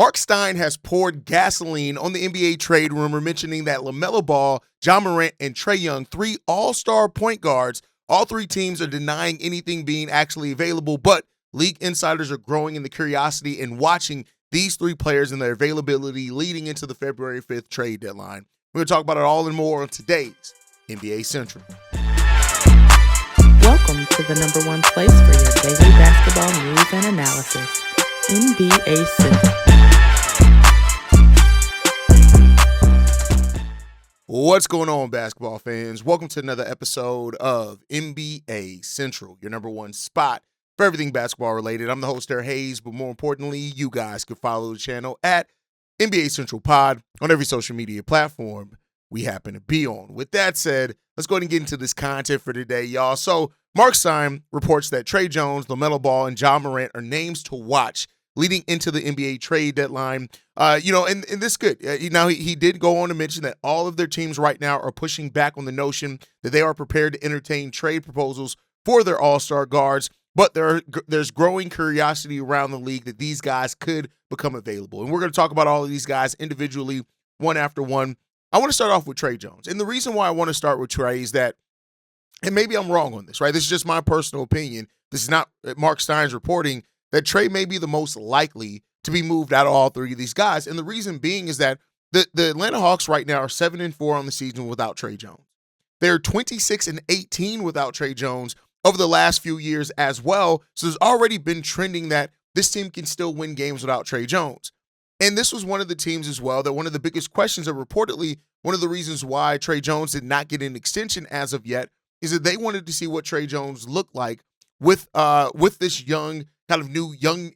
Mark Stein has poured gasoline on the NBA trade rumor, mentioning that LaMelo Ball, Ja Morant, and Trae Young, three all-star point guards, all three teams are denying anything being actually available, but league insiders are growing in the curiosity and watching these three players and their availability leading into the February 5th trade deadline. We're going to talk about it all and more on today's NBA Central. Welcome to the number one place for your daily basketball news and analysis, NBA Central. What's going on, basketball fans? Welcome to another episode of NBA Central, your number one spot for everything basketball related. I'm the host there, Haize, but more importantly, you guys can follow the channel at NBA Central Pod on every social media platform we happen to be on. With that said, let's go ahead and get into this content for today, y'all. So, Mark Stein reports that Trae Young, LaMelo Ball, and Ja Morant are names to watch leading into the NBA trade deadline. And this is good. He did go on to mention that all of their teams right now are pushing back on the notion that they are prepared to entertain trade proposals for their all-star guards, but there's growing curiosity around the league that these guys could become available. And we're going to talk about all of these guys individually, one after one. I want to start off with Trae Young. And the reason why I want to start with Trae is that, and maybe I'm wrong on this, right? This is just my personal opinion. This is not Mark Stein's reporting, that Trae may be the most likely to be moved out of all three of these guys. And the reason being is that the Atlanta Hawks right now are 7-4 on the season without Trae Young. They're 26-18 without Trae Young over the last few years as well. So there's already been trending that this team can still win games without Trae Young. And this was one of the teams as well that one of the biggest questions, are reportedly one of the reasons why Trae Young did not get an extension as of yet, is that they wanted to see what Trae Young looked like with this young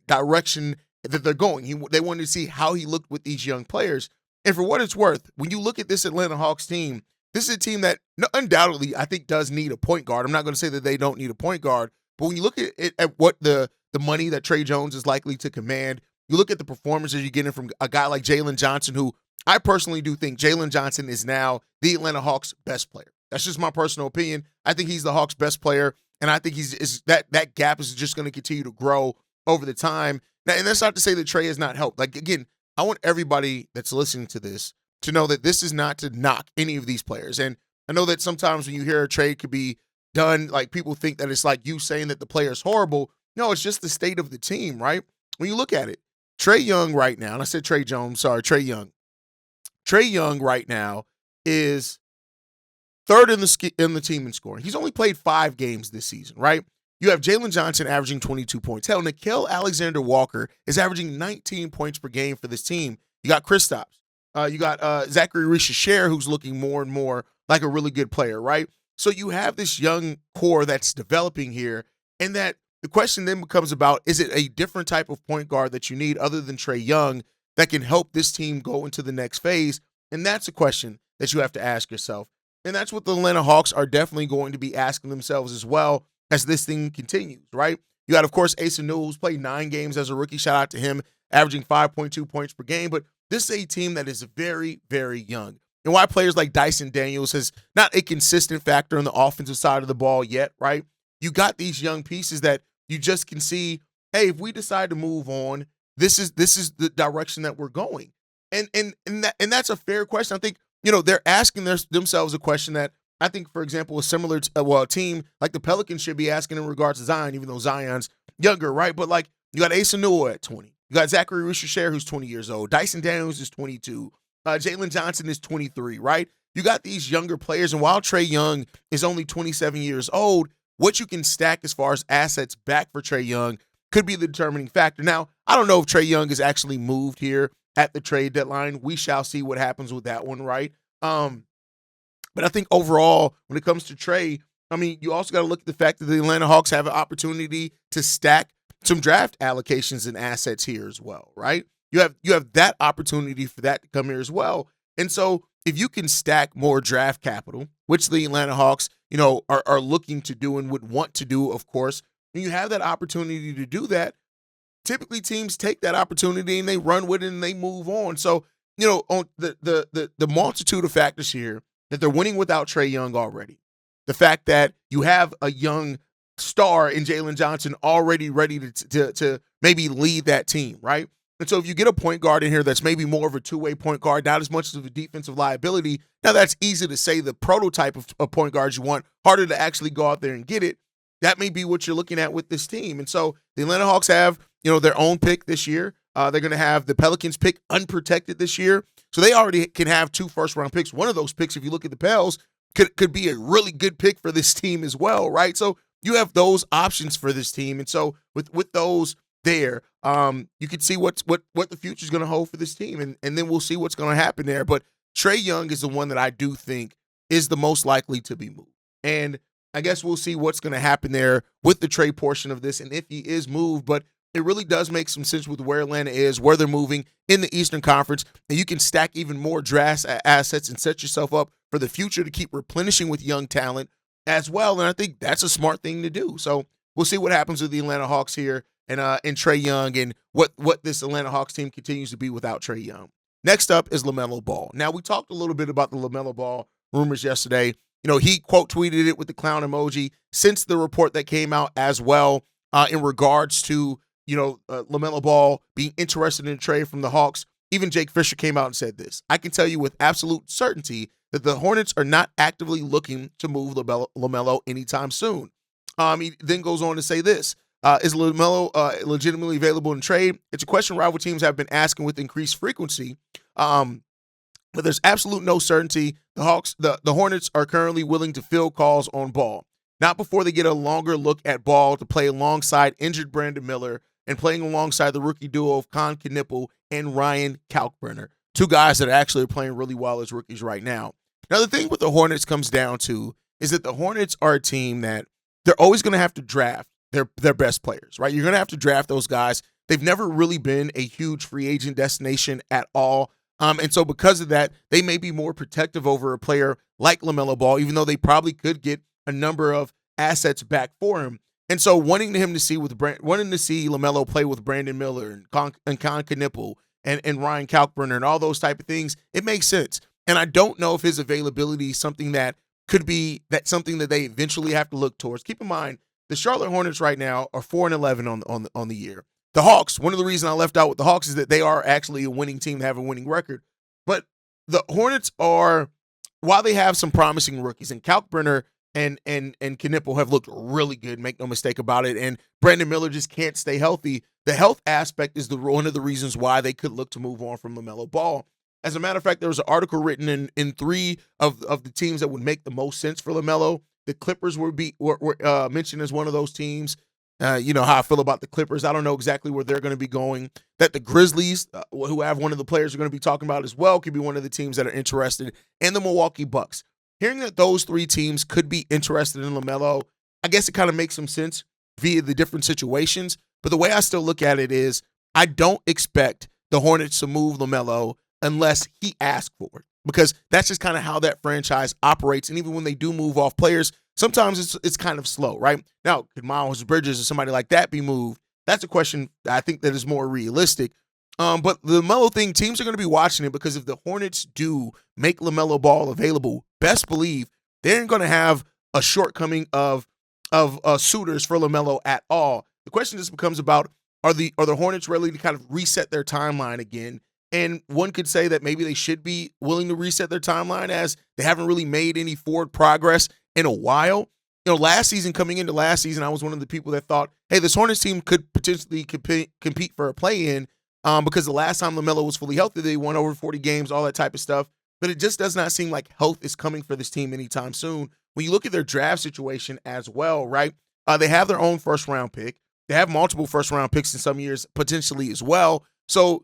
direction that they're going. They wanted to see how he looked with these young players. And for what it's worth, when you look at this Atlanta Hawks team, this is a team that undoubtedly I think does need a point guard. I'm not going to say that they don't need a point guard, but when you look at what the money that Trae Young is likely to command, you look at the performances you're getting from a guy like Jalen Johnson, who I personally do think Jalen Johnson is now the Atlanta Hawks' best player. That's just my personal opinion. I think he's the Hawks' best player. And I think that gap is just going to continue to grow over the time. Now, and that's not to say that Trae has not helped. Like, again, I want everybody that's listening to this to know that this is not to knock any of these players. And I know that sometimes when you hear a trade could be done, like people think that it's like you saying that the player is horrible. No, it's just the state of the team, right? When you look at it, Trae Young right now, and I said Trae Young. Trae Young right now is third in the team in scoring. He's only played 5 games this season, right? You have Jalen Johnson averaging 22 points. Hell, Nickeil Alexander-Walker is averaging 19 points per game for this team. You got Kristaps. You got Zachary Fischer, who's looking more and more like a really good player, right? So you have this young core that's developing here, and that the question then becomes about, is it a different type of point guard that you need other than Trae Young that can help this team go into the next phase? And that's a question that you have to ask yourself. And that's what the Atlanta Hawks are definitely going to be asking themselves as well as this thing continues, right? You got, of course, Haize, who's played 9 games as a rookie. Shout out to him, averaging 5.2 points per game. But this is a team that is very, very young. And why players like Dyson Daniels is not a consistent factor on the offensive side of the ball yet, right? You got these young pieces that you just can see, hey, if we decide to move on, this is the direction that we're going. And that's a fair question. I think, they're asking themselves a question that I think, for example, is similar to a team like the Pelicans should be asking in regards to Zion, even though Zion's younger, right? But like, you got Haize at 20. You got Zachary Fischer, who's 20 years old. Dyson Daniels is 22. Jalen Johnson is 23, right? You got these younger players, and while Trae Young is only 27 years old, what you can stack as far as assets back for Trae Young could be the determining factor. Now, I don't know if Trae Young is actually moved here at the trade deadline. We shall see what happens with that one, right? But I think overall, when it comes to Trae, I mean, you also got to look at the fact that the Atlanta Hawks have an opportunity to stack some draft allocations and assets here as well, right? You have that opportunity for that to come here as well. And so if you can stack more draft capital, which the Atlanta Hawks, are looking to do and would want to do, of course, and you have that opportunity to do that, typically teams take that opportunity and they run with it and they move on. So, on the multitude of factors here, that they're winning without Trae Young already. The fact that you have a young star in Jalen Johnson already ready to maybe lead that team, right? And so if you get a point guard in here that's maybe more of a two-way point guard, not as much of a defensive liability, now that's easy to say the prototype of point guards you want, harder to actually go out there and get it. That may be what you're looking at with this team. And so the Atlanta Hawks have, their own pick this year. They're going to have the Pelicans pick unprotected this year. So they already can have 2 first-round picks. One of those picks, if you look at the Pels, could be a really good pick for this team as well, right? So you have those options for this team. And so with those there, you can see what the future is going to hold for this team, and then we'll see what's going to happen there. But Trae Young is the one that I do think is the most likely to be moved. And I guess we'll see what's going to happen there with the trade portion of this and if he is moved. But it really does make some sense with where Atlanta is, where they're moving in the Eastern Conference, and you can stack even more draft assets and set yourself up for the future to keep replenishing with young talent as well. And I think that's a smart thing to do. So we'll see what happens with the Atlanta Hawks here and Trae Young and what this Atlanta Hawks team continues to be without Trae Young. Next up is LaMelo Ball. Now, we talked a little bit about the LaMelo Ball rumors yesterday. He quote tweeted it with the clown emoji since the report that came out as well in regards to LaMelo Ball being interested in a trade from the Hawks. Even Jake Fischer came out and said this: "I can tell you with absolute certainty that the Hornets are not actively looking to move LaMelo anytime soon." He then goes on to say this: "Is LaMelo legitimately available in trade? It's a question rival teams have been asking with increased frequency, but there's absolute no certainty. The Hornets are currently willing to field calls on Ball, not before they get a longer look at Ball to play alongside injured Brandon Miller and playing alongside the rookie duo of Knueppel and Ryan Kalkbrenner, 2 guys that actually are playing really well as rookies right now." Now, the thing with the Hornets comes down to is that the Hornets are a team that they're always going to have to draft their best players, right? You're going to have to draft those guys. They've never really been a huge free agent destination at all. And so because of that, they may be more protective over a player like LaMelo Ball, even though they probably could get a number of assets back for him. And so wanting to see LaMelo play with Brandon Miller and Knueppel and Ryan Kalkbrenner and all those type of things, it makes sense. And I don't know if his availability is something that could be something that they eventually have to look towards. Keep in mind, the Charlotte Hornets right now are 4-11 on the year. The Hawks, one of the reasons I left out with the Hawks is that they are actually a winning team, they have a winning record. But the Hornets are, while they have some promising rookies, and Kalkbrenner and Knueppel have looked really good, make no mistake about it, and Brandon Miller just can't stay healthy. The health aspect is one of the reasons why they could look to move on from LaMelo Ball. As a matter of fact, there was an article written in 3 of the teams that would make the most sense for LaMelo. The Clippers were mentioned as one of those teams. You know how I feel about the Clippers. I don't know exactly where they're going to be going. That the Grizzlies, who have one of the players we're going to be talking about as well, could be one of the teams that are interested, and the Milwaukee Bucks. Hearing that those 3 teams could be interested in LaMelo, I guess it kind of makes some sense via the different situations. But the way I still look at it is I don't expect the Hornets to move LaMelo unless he asks for it, because that's just kind of how that franchise operates. And even when they do move off players, sometimes it's kind of slow, right? Now, could Miles Bridges or somebody like that be moved? That's a question I think that is more realistic. But the LaMelo thing, teams are going to be watching it, because if the Hornets do make LaMelo Ball available, best believe they aren't going to have a shortcoming of suitors for LaMelo at all. The question just becomes about, are the Hornets ready to kind of reset their timeline again? And one could say that maybe they should be willing to reset their timeline, as they haven't really made any forward progress in a while. Coming into last season, I was one of the people that thought, hey, this Hornets team could potentially compete for a play-in, because the last time LaMelo was fully healthy, they won over 40 games, all that type of stuff. But it just does not seem like health is coming for this team anytime soon. When you look at their draft situation as well, right, they have their own first-round pick. They have multiple first-round picks in some years potentially as well. So,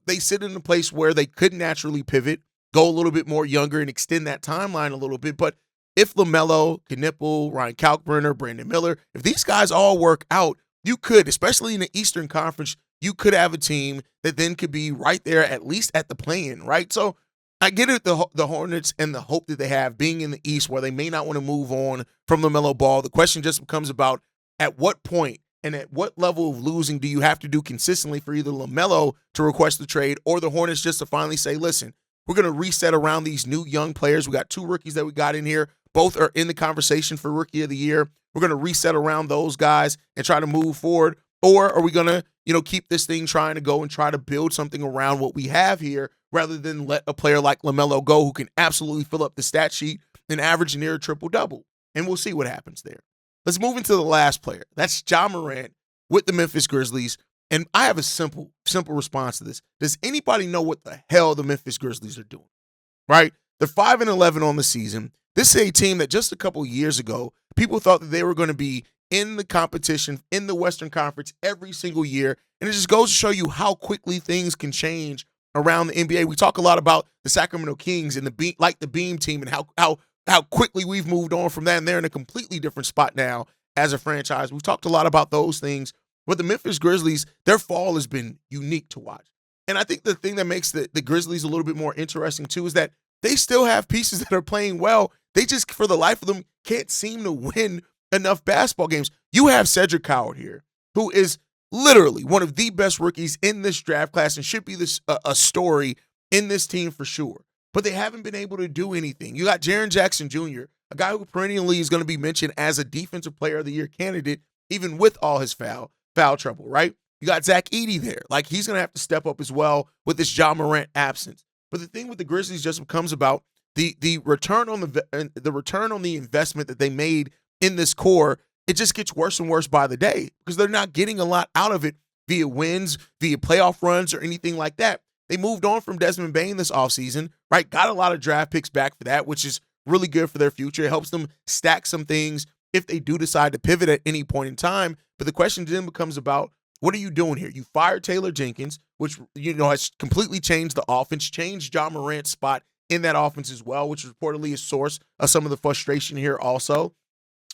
they sit in a place where they could naturally pivot, go a little bit more younger, and extend that timeline a little bit. But if LaMelo, Knueppel, Ryan Kalkbrenner, Brandon Miller, if these guys all work out, you could, especially in the Eastern Conference, you could have a team that then could be right there, at least at the play-in, right? So I get it, the Hornets and the hope that they have being in the East, where they may not want to move on from LaMelo Ball. The question just becomes about, at what point and at what level of losing do you have to do consistently for either LaMelo to request the trade, or the Hornets just to finally say, listen, we're going to reset around these new young players. We got 2 rookies that we got in here. Both are in the conversation for Rookie of the Year. We're going to reset around those guys and try to move forward. Or are we going to, keep this thing trying to go and try to build something around what we have here rather than let a player like LaMelo go who can absolutely fill up the stat sheet and average near a triple-double? And we'll see what happens there. Let's move into the last player. That's Ja Morant with the Memphis Grizzlies. And I have a simple response to this. Does anybody know what the hell the Memphis Grizzlies are doing? Right? They're 5-11 on the season. This is a team that just a couple years ago, people thought that they were going to be in the competition in the Western Conference every single year. And it just goes to show you how quickly things can change around the NBA. We talk a lot about the Sacramento Kings and the Beam team and how quickly we've moved on from that. And they're in a completely different spot now as a franchise. We've talked a lot about those things. But the Memphis Grizzlies, their fall has been unique to watch. And I think the thing that makes the Grizzlies a little bit more interesting too is that they still have pieces that are playing well. They just, for the life of them, can't seem to win enough basketball games. You have Cedric Howard here, who is literally one of the best rookies in this draft class and should be a story in this team for sure. But they haven't been able to do anything. You got Jaren Jackson Jr., a guy who perennially is going to be mentioned as a Defensive Player of the Year candidate, even with all his foul trouble, right? You got Zach Edey there. Like, he's going to have to step up as well with this Ja Morant absence. But the thing with the Grizzlies just becomes about the return on the investment that they made in this core. It just gets worse and worse by the day because they're not getting a lot out of it via wins, via playoff runs, or anything like that. They moved on from Desmond Bane this offseason, right? Got a lot of draft picks back for that, which is really good for their future. It helps them stack some things if they do decide to pivot at any point in time. But the question then becomes about, what are you doing here? You fired Taylor Jenkins, which has completely changed the offense, changed Ja Morant's spot in that offense as well, which is reportedly a source of some of the frustration here also.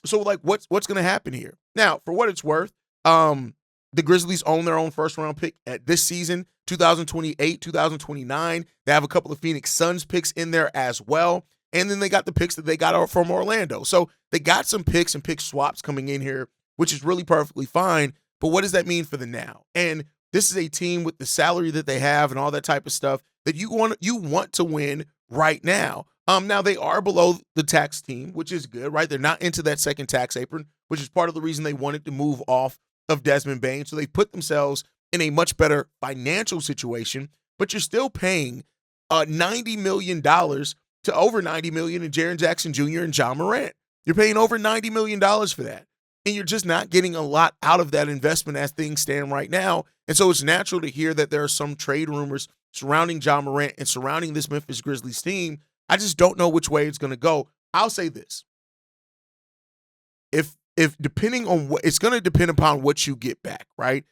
So, like, what's going to happen here? Now, for what it's worth, the Grizzlies own their own first-round pick at this season, 2028, 2029. They have a couple of Phoenix Suns picks in there as well. And then they got the picks that they got from Orlando. So they got some picks and pick swaps coming in here, which is really perfectly fine. But what does that mean for the now? And this is a team with the salary that they have and all that type of stuff that you want to win right now. Now they are below the tax team, which is good, right? They're not into that second tax apron, which is part of the reason they wanted to move off of Desmond Bane. So they put themselves in a much better financial situation, but you're still paying $90 million to over $90 million in Jaren Jackson Jr. and Ja Morant. You're paying over $90 million for that. And you're just not getting a lot out of that investment as things stand right now. And so it's natural to hear that there are some trade rumors surrounding Ja Morant and surrounding this Memphis Grizzlies team. I just don't know which way it's going to go. I'll say this. If depending on what, it's going to depend upon what you get back, right?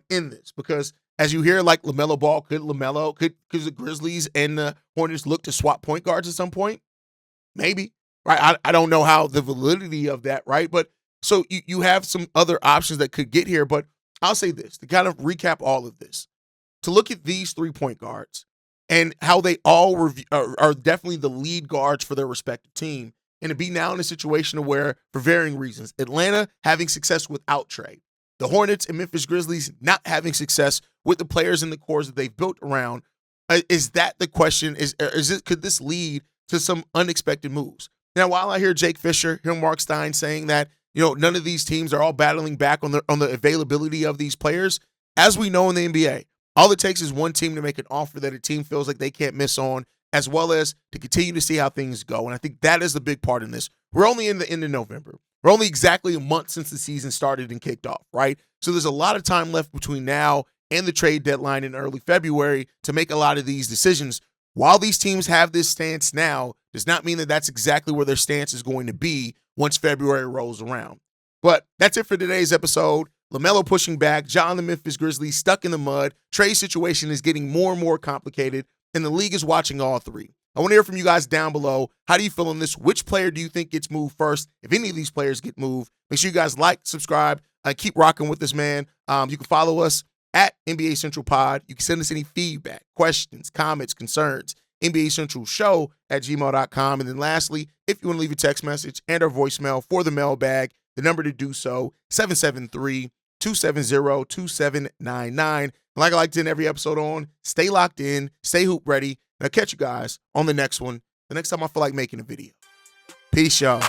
In this, because as you hear, like LaMelo Ball, could the Grizzlies and the Hornets look to swap point guards at some point? Maybe, right? I don't know how the validity of that, right? But so you have some other options that could get here, but I'll say this, to kind of recap all of this, to look at these 3-point guards and how they all are definitely the lead guards for their respective team, and to be now in a situation where, for varying reasons, Atlanta having success without Trae, the Hornets and Memphis Grizzlies not having success with the players and the cores that they've built around, is that the question? Could this lead to some unexpected moves? Now, while I hear Jake Fischer, hear Mark Stein saying that, none of these teams are all battling back on the availability of these players, as we know in the NBA, all it takes is one team to make an offer that a team feels like they can't miss on, as well as to continue to see how things go. And I think that is the big part in this. We're only in the end of November. We're only exactly a month since the season started and kicked off, right? So there's a lot of time left between now and the trade deadline in early February to make a lot of these decisions. While these teams have this stance now, does not mean that that's exactly where their stance is going to be once February rolls around. But that's it for today's episode. LaMelo pushing back, Ja and the Memphis Grizzlies stuck in the mud. Trae's situation is getting more and more complicated, and the league is watching all three. I want to hear from you guys down below. How do you feel on this? Which player do you think gets moved first? If any of these players get moved, make sure you guys like, subscribe, keep rocking with this, man. You can follow us at NBA Central Pod. You can send us any feedback, questions, comments, concerns, NBA Central Show at gmail.com. And then lastly, if you want to leave a text message and our voicemail for the mailbag, the number to do so, 773-270-2799. And like I like to end every episode on, stay locked in, stay hoop ready, and I'll catch you guys on the next one, the next time I feel like making a video. Peace, y'all.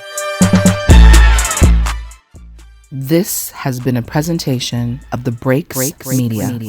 This has been a presentation of the Breaks Media.